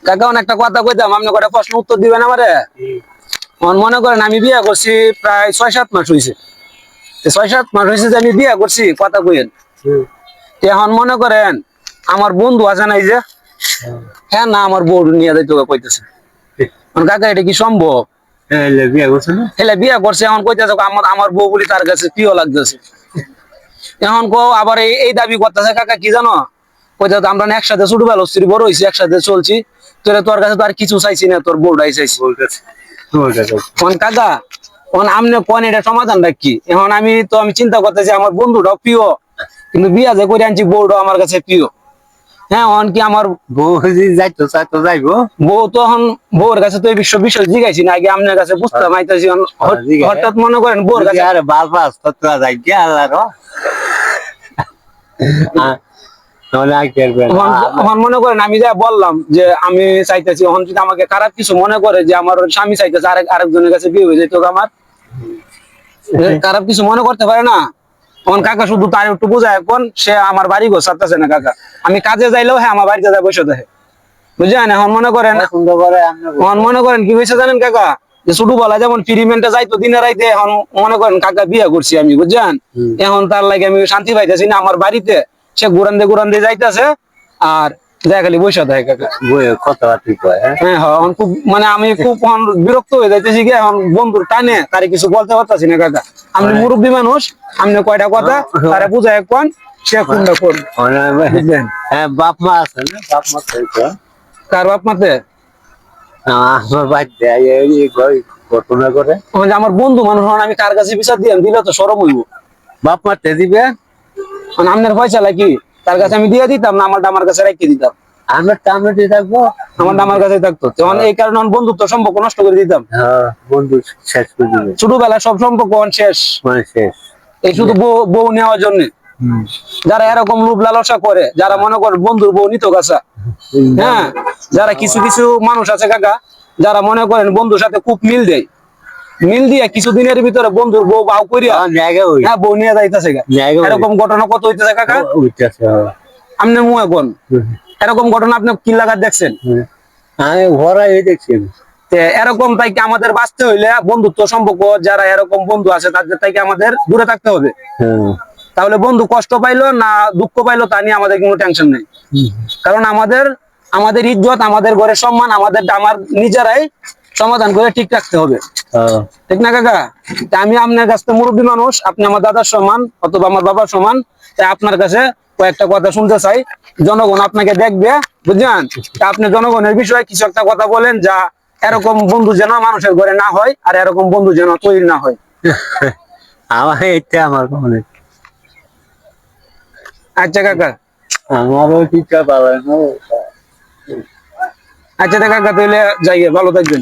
কাকা একটা কথা কইতাম, আপনি কটা প্রশ্ন উত্তর দিবেন আমারে? মনে করেন আমি বিয়ে করছি প্রায় 6-7 মাস হয়েছে। 6-7 মাস হয়েছে যে আমি বিয়ে করছি, কথা কইেন। এখন মনে করেন আমার বন্ধু আছে নাই যে, হ্যাঁ না আমার বউ নিয়ে যাইতে কইতেছে। কাকা এটা কি সম্ভব? বিয়ে করছে এখন কইতেছে আমার বউ বলি তার কাছে প্রিয় লাগতেছে। এখন আবার এই দাবি করতেছে কাকা কি জানো, কইতে আমরা একসাথে ছোটবেলা বড় হয়েছি, একসাথে চলছি, তোর কাছে তো আর কিছু চাইছি না, তোর বউটাই চাইছি। কাকা আমনে কোন এটা সমাধানটা কি? এখন আমি চিন্তা করতেছি আমার বন্ধুটাও প্রিয়, কিন্তু বিয়া যে করে আনছি বউটাও আমার কাছে প্রিয়। হ্যাঁ কি আমার বউ যাইতো চাইতো যাইবো, বউ তো এখন বউর কাছে তো এই বিষয় জিগাইছি না, আগে আপনার কাছে বুঝতাম আইতাছি। হঠাৎ মনে করেন বউর কাছে আরে বাল পাস তো যাই গিয়া আল্লাহর মনে করেন আমি যা বললাম যে আমি চাইতেছি, এখন যদি আমাকে খারাপ কিছু মনে করে যে আমার স্বামী চাইতেছে আরেকজনের কাছে বিয়ে হয়ে যেত, আমার খারাপ কিছু মনে করতে পারে না। তখন কাকা শুধু তার একটু বোঝায়, এখন সে আমার বাড়ি ঘর ছাড়তেছে না কাকা, আমি কাজে যাইলেও হ্যাঁ আমার বাড়িতে যায় বসে দেখে, বুঝলেন? এখন মনে করেন কি হয়েছে জানেন কাকা, যে ছোটবেলা যেমন ফিরিমেন্টে যাইতো দিনে রাইতে, এখন মনে করেন কাকা বিয়ে করছি আমি, বুঝছেন? এখন তার লাগে আমি শান্তি পাইতেছি না আমার বাড়িতে, সে ঘুরান দিয়ে যাইতেছে আর খালি বসে থাকে কাকা। হ্যাঁ খুব মানে আমি খুব বিরক্ত হয়ে যাইতেছি কি, এখন বন্ধুর টানে তারে কিছু বলতে পারতাছি না কাকা। আপনি মুরব্বী মানুষ, আপনি কয়টা কথা তারা বুঝায় কোন, সে কোনটা কোন। বাপ মা আছে না? বাপ মা কার বাপ মাতে? ঘটনা করে আমার বন্ধু মানুষ, আমি কার কাছে বিচার দিয়ে দিলে তো সরম হইব। বাপ মারতে দিবে, আপনার পয়সা লাগি তার কাছে আমি দিয়ে দিতাম না, আমার কাছে রেখে দিতাম, থাকবো আমার কাছে থাকতো। তখন এই কারণে বন্ধুত্ব সম্পর্ক নষ্ট করে দিতাম। বন্ধু শেষ করে দিবে, ছোটবেলায় সব সম্পর্ক শেষ, মানে শেষ। এই শুধু বউ নেওয়ার জন্য যারা এরকম রূপ লালসা করে, যারা মনে করে বন্ধুর বউ নিত গাছা, হ্যাঁ যারা কিছু মানুষ আছে কাকা, যারা মনে করেন বন্ধুর সাথে খুব মিল দিয়ে কিছুদিনের ভিতরে বন্ধুর বউ বাউ করিয়া হ্যাঁ বউ নিয়ে যাইতেছে। এরকম ঘটনা কত হইতেছে কাকা, আপনি মুখ এখন এরকম ঘটনা আপনি কি লাগার দেখছেন? আমি ঘরাই দেখছি। এরকম তাই কি আমাদের বাঁচতে হইলে বন্ধুত্ব সম্পর্ক, যারা এরকম বন্ধু আছে তাদের থেকে আমাদের দূরে থাকতে হবে। তাহলে বন্ধু কষ্ট পাইলো না দুঃখ পাইলো তা নিয়ে আমাদের কোনো টেনশন নেই, কারণ আমাদের ইজ্জত, আমাদের ঘরের সম্মান, আমার নিজেরাই সমাধান করে ঠিক রাখতে হবে, ঠিক না কাকা? আমি আপনার কাছে মুরব্বী মানুষ, আপনি আমার দাদার সমান অথবা আমার বাবার সমান, তাই আপনার কাছে কয়েকটা কথা শুনতে চাই। জনগণ আপনাকে দেখবে, বুঝলেন? আপনি জনগণের বিষয়ে কিছু একটা কথা বলেন, যা এরকম বন্ধু যেন মানুষের ঘরে না হয়, আর এরকম বন্ধু যেন তৈরি না হয়। আচ্ছা কাকা, আমারও টিকা পাবে না। আচ্ছা কাকা তাহলে যাই, ভালো থাকবেন।